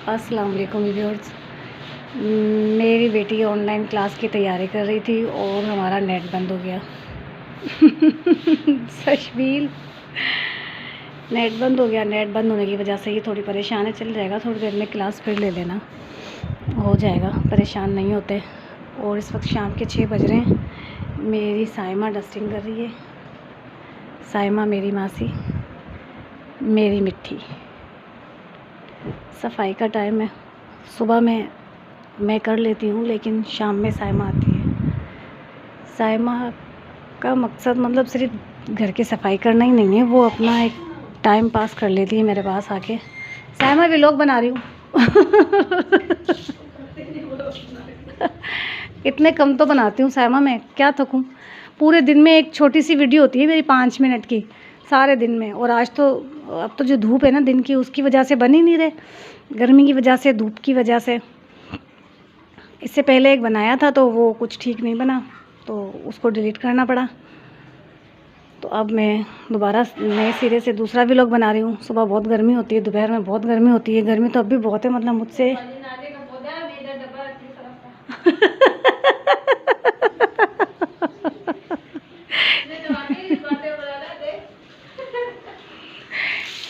अस्सलाम वालेकुम व्यूअर्स। मेरी बेटी ऑनलाइन क्लास की तैयारी कर रही थी और हमारा नेट बंद हो गया। सशबील, नेट बंद हो गया। नेट बंद होने की वजह से ये थोड़ी परेशान है। चल जाएगा, थोड़ी देर में क्लास फिर ले लेना, हो जाएगा, परेशान नहीं होते। और इस वक्त शाम के 6 बज रहे हैं। मेरी साइमा डस्टिंग कर रही है। साइमा मेरी मासी, मेरी मिट्टी। सफाई का टाइम है। सुबह में मैं कर लेती हूँ, लेकिन शाम में साइमा आती है। साइमा का मकसद मतलब सिर्फ घर की सफाई करना ही नहीं है, वो अपना एक टाइम पास कर लेती है मेरे पास आके। साइमा व्लॉग बना रही हूँ। इतने कम तो बनाती हूँ साइमा, मैं क्या थकूँ। पूरे दिन में एक छोटी सी वीडियो होती है मेरी 5 मिनट की, सारे दिन में। और आज तो अब तो जो धूप है ना दिन की, उसकी वजह से बन ही नहीं रहे, गर्मी की वजह से, धूप की वजह से। इससे पहले एक बनाया था तो वो कुछ ठीक नहीं बना, तो उसको डिलीट करना पड़ा। तो अब मैं दोबारा नए सिरे से दूसरा व्लॉग बना रही हूँ। सुबह बहुत गर्मी होती है, दोपहर में बहुत गर्मी होती है। गर्मी तो अब भी बहुत है, मतलब मुझसे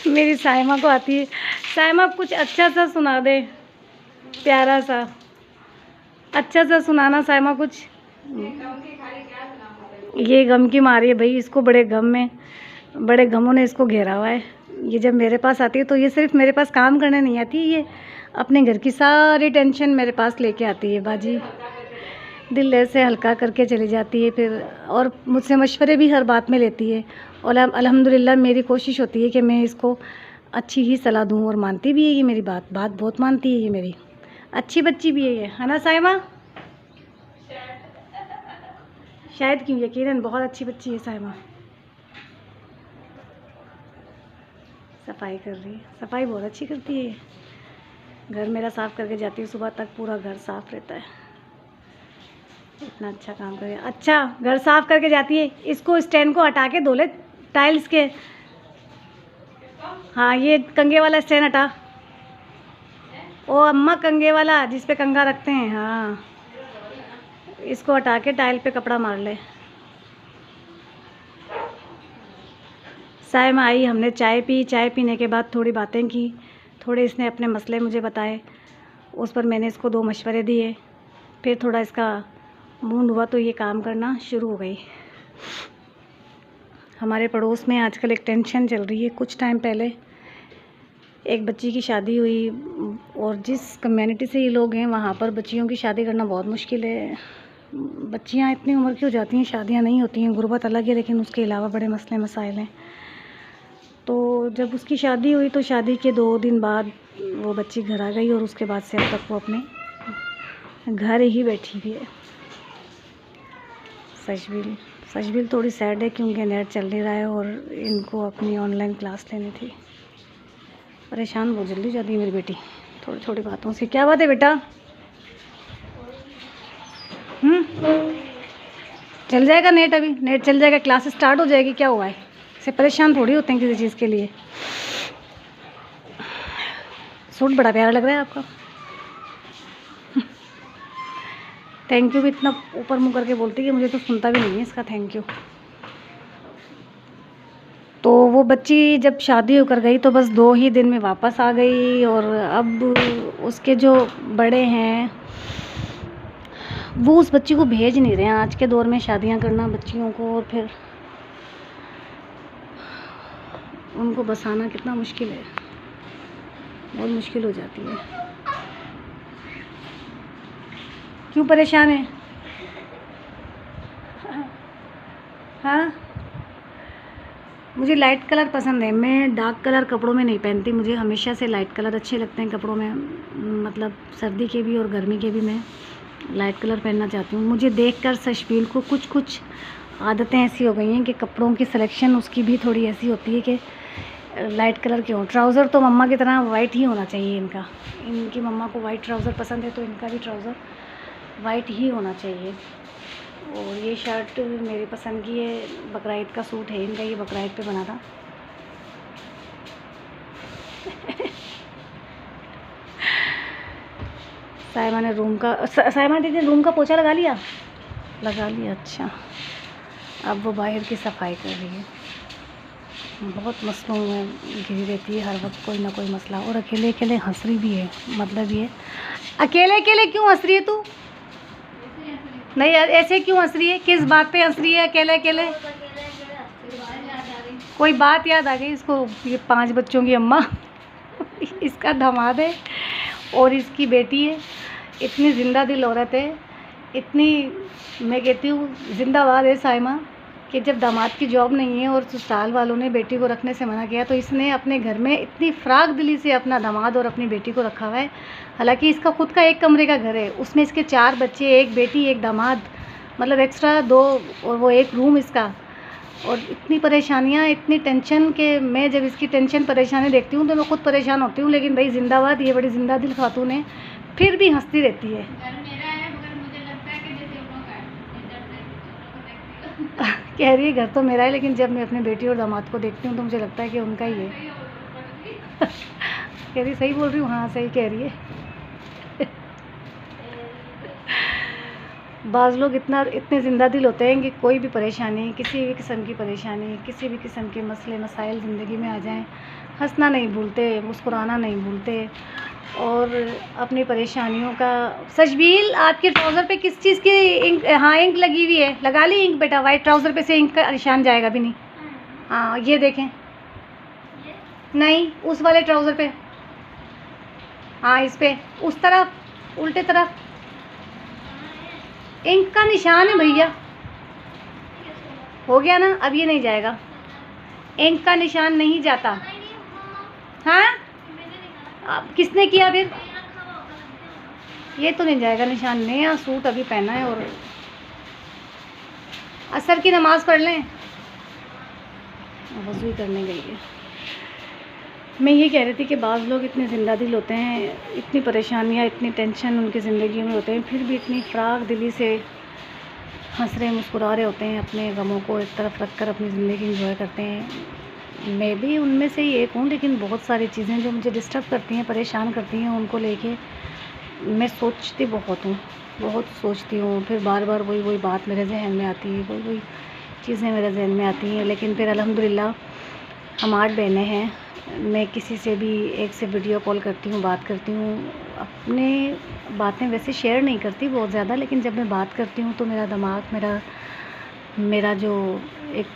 मेरी साइमा को आती है। साइमा कुछ अच्छा सा सुना दे, प्यारा सा, अच्छा सा सुनाना साइमा कुछ। ये गम की मारी है भाई, इसको बड़े गम में, बड़े गमों ने इसको घेरा हुआ है। ये जब मेरे पास आती है तो ये सिर्फ मेरे पास काम करने नहीं आती, ये अपने घर की सारी टेंशन मेरे पास लेके आती है बाजी। दिल ऐसे हल्का करके चली जाती है फिर, और मुझसे मशवरे भी हर बात में लेती है। और अल्हम्दुलिल्लाह मेरी कोशिश होती है कि मैं इसको अच्छी ही सलाह दूँ, और मानती भी है ये मेरी बात बहुत मानती है। ये मेरी अच्छी बच्ची भी है ये, है ना साइमा? शायद क्यों, यकीनन बहुत अच्छी बच्ची है साइमा। सफाई कर रही है, सफाई बहुत अच्छी करती है। घर मेरा साफ़ करके जाती है, सुबह तक पूरा घर साफ़ रहता है। इतना अच्छा काम कर रही है। अच्छा, घर साफ़ करके जाती है। इसको स्टैंड को हटा के धो ले, टाइल्स के। हाँ, ये कंगे वाला स्टैंड हटा। ओ अम्मा, कंगे वाला जिस पे कंगा रखते हैं, हाँ, इसको हटा के टाइल पे कपड़ा मार ले। साइमा आई, हमने चाय पी। चाय पीने के बाद थोड़ी बातें की, थोड़े इसने अपने मसले मुझे बताए, उस पर मैंने इसको 2 मशवरे दिए। फिर थोड़ा इसका मूड हुआ तो ये काम करना शुरू हो गई। हमारे पड़ोस में आजकल एक टेंशन चल रही है। कुछ टाइम पहले एक बच्ची की शादी हुई, और जिस कम्युनिटी से ये लोग हैं वहाँ पर बच्चियों की शादी करना बहुत मुश्किल है। बच्चियाँ इतनी उम्र की हो जाती हैं, शादियाँ नहीं होती हैं। गुर्बत अलग है, लेकिन उसके अलावा बड़े मसले मसाइल हैं। तो जब उसकी शादी हुई तो शादी के 2 दिन बाद वो बच्ची घर आ गई, और उसके बाद से अब तक वो अपने घर ही बैठी हुई है। सशबील थोड़ी सैड है क्योंकि नेट चल नहीं रहा है और इनको अपनी ऑनलाइन क्लास लेनी थी। परेशान बहुत जल्दी जाती है मेरी बेटी थोड़ी थोड़ी बातों से। क्या बात है बेटा? चल जाएगा नेट, अभी नेट चल जाएगा, क्लास स्टार्ट हो जाएगी, क्या हुआ है? से परेशान थोड़ी होते हैं किसी चीज़ के लिए। सूट बड़ा प्यारा लग रहा है आपका। थैंक यू भी इतना ऊपर मुँह करके बोलती है, मुझे तो सुनता भी नहीं है इसका थैंक यू। तो वो बच्ची जब शादी होकर गई तो बस 2 ही दिन में वापस आ गई, और अब उसके जो बड़े हैं वो उस बच्ची को भेज नहीं रहे हैं। आज के दौर में शादियां करना बच्चियों को, और फिर उनको बसाना कितना मुश्किल है, बहुत मुश्किल हो जाती है। क्यों परेशान है? हाँ, मुझे लाइट कलर पसंद है। मैं डार्क कलर कपड़ों में नहीं पहनती, मुझे हमेशा से लाइट कलर अच्छे लगते हैं कपड़ों में। मतलब सर्दी के भी और गर्मी के भी मैं लाइट कलर पहनना चाहती हूँ। मुझे देखकर सशबील को कुछ आदतें ऐसी हो गई हैं कि कपड़ों की सिलेक्शन उसकी भी थोड़ी ऐसी होती है कि लाइट कलर के हों। ट्राउज़र तो मम्मा की तरह वाइट ही होना चाहिए इनका। इनकी मम्मा को वाइट ट्राउज़र पसंद है, तो इनका भी ट्राउज़र वाइट ही होना चाहिए। और ये शर्ट मेरी पसंद की है, बकरा ईद का सूट है इनका, ये बकरा ईद पे बना था। साइमा ने साइमा दीदी रूम का पोछा लगा लिया? लगा लिया, अच्छा। अब वो बाहर की सफाई कर रही है। बहुत मसलों में घिरी रहती है हर वक्त, कोई ना कोई मसला। और अकेले अकेले हंस रही भी है। मतलब ये अकेले अकेले क्यों हंस रही है तू? नहीं ऐसे क्यों हंस रही है? किस बात पे हंस रही है अकेले अकेले? कोई बात याद आ गई इसको। ये 5 बच्चों की अम्मा इसका दामाद है और इसकी बेटी है। इतनी ज़िंदा दिल औरत है, इतनी, मैं कहती हूँ जिंदाबाद है साइमा, कि जब दामाद की जॉब नहीं है और ससुराल वालों ने बेटी को रखने से मना किया तो इसने अपने घर में इतनी फ़राक दिली से अपना दामाद और अपनी बेटी को रखा हुआ है। हालांकि इसका खुद का 1 कमरे का घर है, उसमें इसके 4 बच्चे, 1 बेटी 1 दामाद, मतलब एक्स्ट्रा 2, और वो 1 रूम इसका। और इतनी परेशानियाँ, इतनी टेंशन कि मैं जब इसकी टेंशन परेशानी देखती हूँ तो मैं खुद परेशान होती हूँ। लेकिन भाई जिंदाबाद, ये बड़ी जिंदा दिल खातून है, फिर भी हंसती रहती है। कह रही है घर तो मेरा है, लेकिन जब मैं अपनी बेटी और दामाद को देखती हूँ तो मुझे लगता है कि उनका ही है। कह रही सही बोल रही हूँ? हाँ सही कह रही है। बाज़ लोग इतने ज़िंदा दिल होते हैं कि कोई भी परेशानी, किसी भी किस्म की परेशानी, किसी भी किस्म के मसले मसाइल ज़िंदगी में आ जाएं, हंसना नहीं भूलते, मुस्कुराना नहीं भूलते और अपनी परेशानियों का। सशबील, आपके ट्राउज़र पे किस चीज़ की इंक? हाँ इंक लगी हुई है, लगा ली इंक बेटा। वाइट ट्राउज़र पे से इंक का निशान जाएगा भी नहीं। हाँ ये देखें, नहीं उस वाले ट्राउज़र पे, हाँ इस पे, उस तरफ उल्टे तरफ इंक का निशान है भैया। हो गया ना? अब ये नहीं जाएगा, इंक का निशान नहीं जाता। हाँ अब किसने किया फिर? ये तो नहीं जाएगा निशान। नया सूट अभी पहना है और असर की नमाज़ पढ़ लें, वज़ू ही करने गई है। मैं ये कह रही थी कि बाज़ लोग इतने ज़िंदा दिल होते हैं, इतनी परेशानियाँ, इतनी टेंशन उनकी ज़िंदगी में होते हैं, फिर भी इतनी फ़राक दिली से हंस रहे मुस्कुरा रहे होते हैं, अपने गमों को एक तरफ रख कर अपनी ज़िंदगी इंजॉय करते हैं। मैं भी उनमें से ही एक हूँ, लेकिन बहुत सारी चीज़ें जो मुझे डिस्टर्ब करती हैं, परेशान करती हैं, उनको लेके मैं सोचती बहुत हूँ, बहुत सोचती हूँ। फिर बार बार वही बात मेरे जहन में आती है, वही चीज़ें मेरे जहन में आती हैं। लेकिन फिर अल्हम्दुलिल्लाह हम 8 बहनें हैं। मैं किसी से भी एक से वीडियो कॉल करती हूँ, बात करती हूँ। अपने बातें वैसे शेयर नहीं करती बहुत ज़्यादा, लेकिन जब मैं बात करती हूँ तो मेरा दिमाग, मेरा जो एक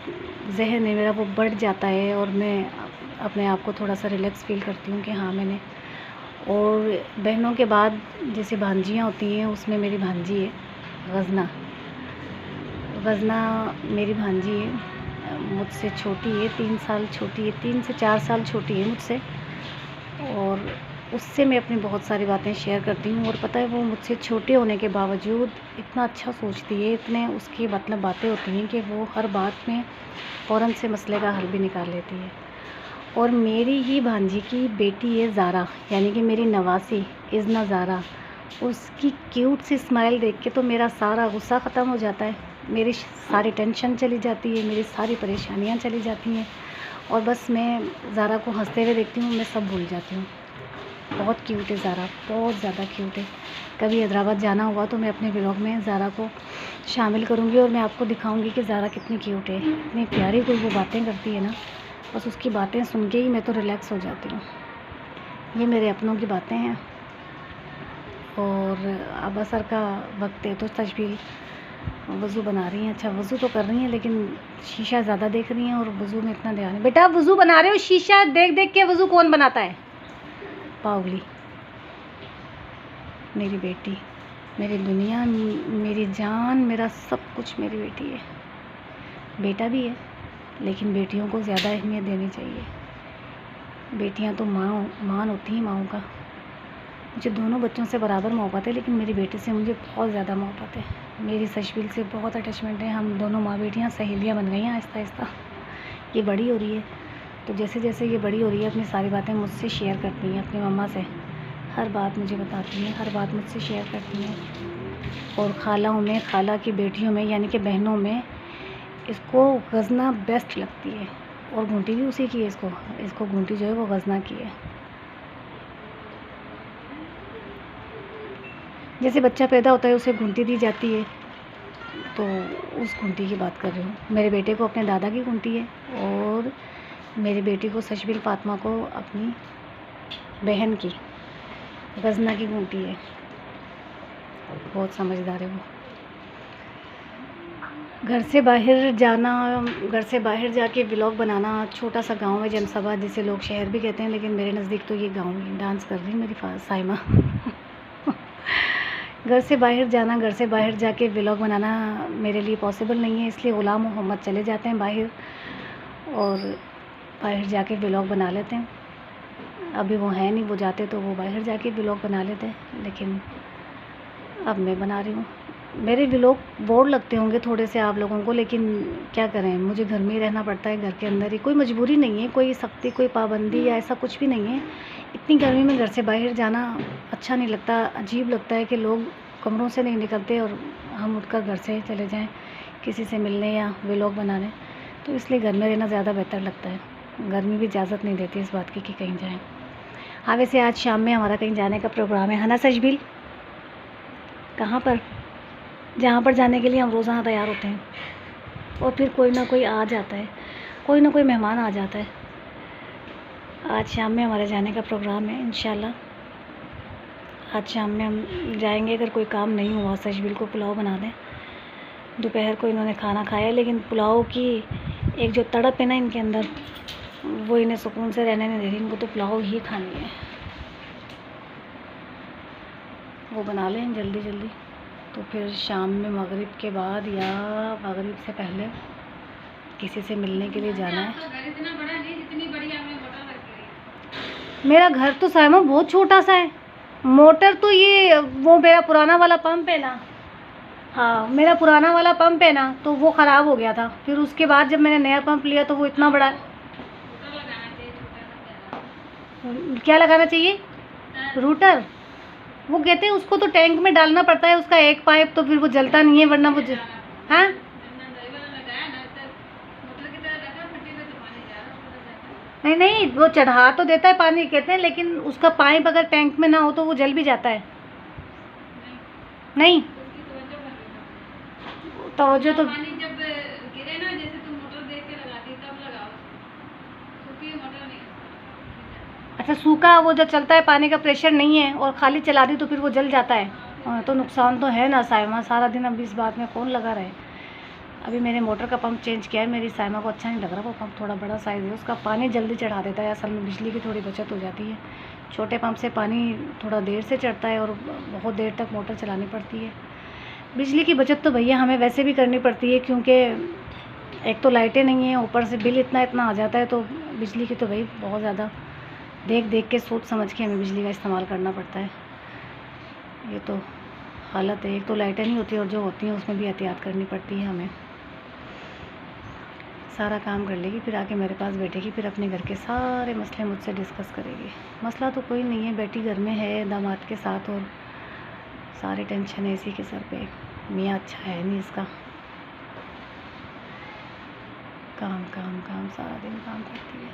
जहन है मेरा, वो बढ़ जाता है और मैं अपने आप को थोड़ा सा रिलैक्स फ़ील करती हूँ कि हाँ मैंने। और बहनों के बाद जैसे भांजियाँ होती हैं, उसमें मेरी भांजी है गज़ना मेरी भांजी है, मुझसे छोटी है, 3 साल छोटी है, 3 से 4 साल छोटी है मुझसे। और उससे मैं अपनी बहुत सारी बातें शेयर करती हूँ। और पता है वो मुझसे छोटे होने के बावजूद इतना अच्छा सोचती है, इतने उसकी मतलब बातें होती हैं कि वो हर बात में फ़ौरन से मसले का हल भी निकाल लेती है। और मेरी ही भांजी की बेटी है ज़ारा, यानी कि मेरी नवासी इज़्ना ज़ारा, उसकी क्यूट सी स्माइल देख के तो मेरा सारा गुस्सा ख़त्म हो जाता है, मेरी सारी टेंशन चली जाती है, मेरी सारी परेशानियाँ चली जाती हैं। और बस मैं ज़ारा को हंसते हुए देखती हूँ, मैं सब भूल जाती हूँ। बहुत क्यूट है ज़ारा, बहुत ज़्यादा क्यूट है। कभी हैदराबाद जाना हुआ तो मैं अपने व्लॉग में ज़ारा को शामिल करूँगी और मैं आपको दिखाऊँगी कि ज़ारा कितनी क्यूट है, इतनी प्यारी कोई वो बातें करती है ना, बस उसकी बातें सुन के ही मैं तो रिलैक्स हो जाती हूँ। ये मेरे अपनों की बातें हैं। और अब असर का वक्त है तो तशबील वज़ू बना रही हैं। अच्छा वज़ू तो कर रही हैं, लेकिन शीशा ज़्यादा देख रही हैं और वज़ू में इतना ध्यान है। बेटा वज़ू बना रहे हो, शीशा देख देख के वज़ू कौन बनाता है? पागली मेरी बेटी, मेरी दुनिया, मेरी जान, मेरा सब कुछ मेरी बेटी है। बेटा भी है, लेकिन बेटियों को ज़्यादा अहमियत देनी चाहिए। बेटियां तो मान होती हैं माँओं का। मुझे दोनों बच्चों से बराबर मोहब्बत है, लेकिन मेरी बेटी से मुझे बहुत ज़्यादा मोहब्बत है। मेरी सशबील से बहुत अटैचमेंट है। हम दोनों माँ बेटियाँ सहेलियाँ बन गई हैं आहिस्ता आहिस्ता। ये बड़ी हो रही है तो जैसे जैसे ये बड़ी हो रही है अपनी सारी बातें मुझसे शेयर करती हैं, अपनी मम्मा से हर बात मुझे बताती हैं, हर बात मुझसे शेयर करती हैं। और खालाओं में, खाला की बेटियों में यानी कि बहनों में इसको गज़ना बेस्ट लगती है। और घूंटी भी उसी की है, इसको घूंटी जो है वो गज़ना की है। जैसे बच्चा पैदा होता है उसे घुंटी दी जाती है, तो उस घुंटी की बात कर रही हूँ। मेरे बेटे को अपने दादा की घुंटी है और मेरी बेटी को सशबील फातिमा को अपनी बहन की गजना की घुंटी है। बहुत समझदार है वो। घर से बाहर जाके व्लॉग बनाना, छोटा सा गांव है जनसभा जिसे लोग शहर भी कहते हैं, लेकिन मेरे नज़दीक तो ये गांव है। डांस कर रही मेरी साइमा। घर से बाहर जाके व्लॉग बनाना मेरे लिए पॉसिबल नहीं है, इसलिए ग़ुलाम मोहम्मद चले जाते हैं बाहर और बाहर जाके व्लॉग बना लेते हैं। अभी वो है नहीं, वो जाते तो वो बाहर जाके व्लॉग बना लेते हैं, लेकिन अब मैं बना रही हूँ। मेरे व्लॉग बोर लगते होंगे थोड़े से आप लोगों को, लेकिन क्या करें, मुझे घर में ही रहना पड़ता है, घर के अंदर ही। कोई मजबूरी नहीं है, कोई सख्ती, कोई पाबंदी या ऐसा कुछ भी नहीं है। इतनी गर्मी में घर से बाहर जाना अच्छा नहीं लगता, अजीब लगता है कि लोग कमरों से नहीं निकलते और हम उठकर घर से चले जाएं किसी से मिलने या व्लॉग बनाने। तो इसलिए घर में रहना ज़्यादा बेहतर लगता है। गर्मी भी इजाज़त नहीं देती इस बात की कि कहीं जाएँ। हाँ, वैसे आज शाम में हमारा कहीं जाने का प्रोग्राम है ना सशबील? कहाँ पर? जहाँ पर जाने के लिए हम रोज़ाना तैयार होते हैं और फिर कोई ना कोई आ जाता है, कोई ना कोई मेहमान आ जाता है। आज शाम में हमारे जाने का प्रोग्राम है इंशाल्लाह। आज शाम में हम जाएंगे, अगर कोई काम नहीं हुआ सशबील को पुलाव बना दें। दोपहर को इन्होंने खाना खाया, लेकिन पुलाव की एक जो तड़प है ना इनके अंदर, वो इन्हें सुकून से रहने नहीं दे रही। इनको तो पुलाव ही खानी है। वो बना लें जल्दी जल्दी, तो फिर शाम में मगरिब के बाद या मगरिब से पहले किसी से मिलने के लिए जाना है। मेरा घर तो साइमा बहुत छोटा सा है। मोटर तो ये वो मेरा पुराना वाला पंप है ना, हाँ मेरा पुराना वाला पंप है ना, तो वो ख़राब हो गया था। फिर उसके बाद जब मैंने नया पंप लिया तो वो इतना बड़ा। क्या लगाना चाहिए? रूटर। वो कहते हैं उसको तो टैंक में डालना पड़ता है, उसका एक पाइप, तो फिर वो जलता नहीं है, वरना वो हाँ नहीं, वो चढ़ा तो देता है पानी कहते हैं, लेकिन उसका पाइप अगर टैंक में ना हो तो वो जल भी जाता है। नहीं तवज्जो तो पानी जब गिरे ना, जैसे तुम मोटर देख के लगाती तब लगाओ, सूखी मोटर नहीं। अच्छा, सूखा वो जो चलता है, पानी का प्रेशर नहीं है और खाली चला दी तो फिर वो जल जाता है। तो नुकसान तो है ना साइमा, सारा दिन अब इस बात में कौन लगा रहे। अभी मैंने मोटर का पंप चेंज किया है, मेरी साइमा को अच्छा नहीं लग रहा। वो पंप थोड़ा बड़ा साइज़ है, उसका पानी जल्दी चढ़ा देता है। असल में बिजली की थोड़ी बचत हो जाती है। छोटे पंप से पानी थोड़ा देर से चढ़ता है और बहुत देर तक मोटर चलानी पड़ती है। बिजली की बचत तो भैया हमें वैसे भी करनी पड़ती है, क्योंकि एक तो लाइटें नहीं हैं, ऊपर से बिल इतना आ जाता है। तो बिजली की तो भाई बहुत ज़्यादा देख के सोच समझ के हमें बिजली का इस्तेमाल करना पड़ता है। ये तो हालत है। एक तो लाइटें नहीं होती और जो होती हैं उसमें भी एहतियात करनी पड़ती है हमें। सारा काम कर लेगी, फिर आके मेरे पास बैठेगी, फिर अपने घर के सारे मसले मुझसे डिस्कस करेगी। मसला तो कोई नहीं है, बेटी घर में है दामाद के साथ और सारे टेंशन है इसी के सर पे। मियाँ अच्छा है नहीं इसका, काम काम काम, सारा दिन काम करती है।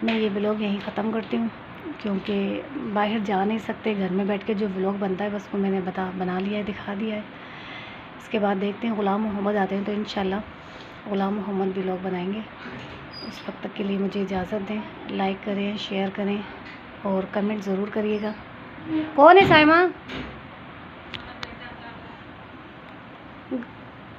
मैं ये व्लॉग यहीं ख़त्म करती हूँ, क्योंकि बाहर जा नहीं सकते। घर में बैठ के जो व्लॉग बनता है बस वो मैंने बना लिया है, दिखा दिया है। इसके बाद देखते हैं ग़ुलाम मोहम्मद आते हैं तो इंशाल्लाह ग़ुलाम मोहम्मद व्लॉग बनाएंगे। उस वक्त तक के लिए मुझे इजाज़त दें। लाइक करें, शेयर करें और कमेंट ज़रूर करिएगा। कौन है साइमा?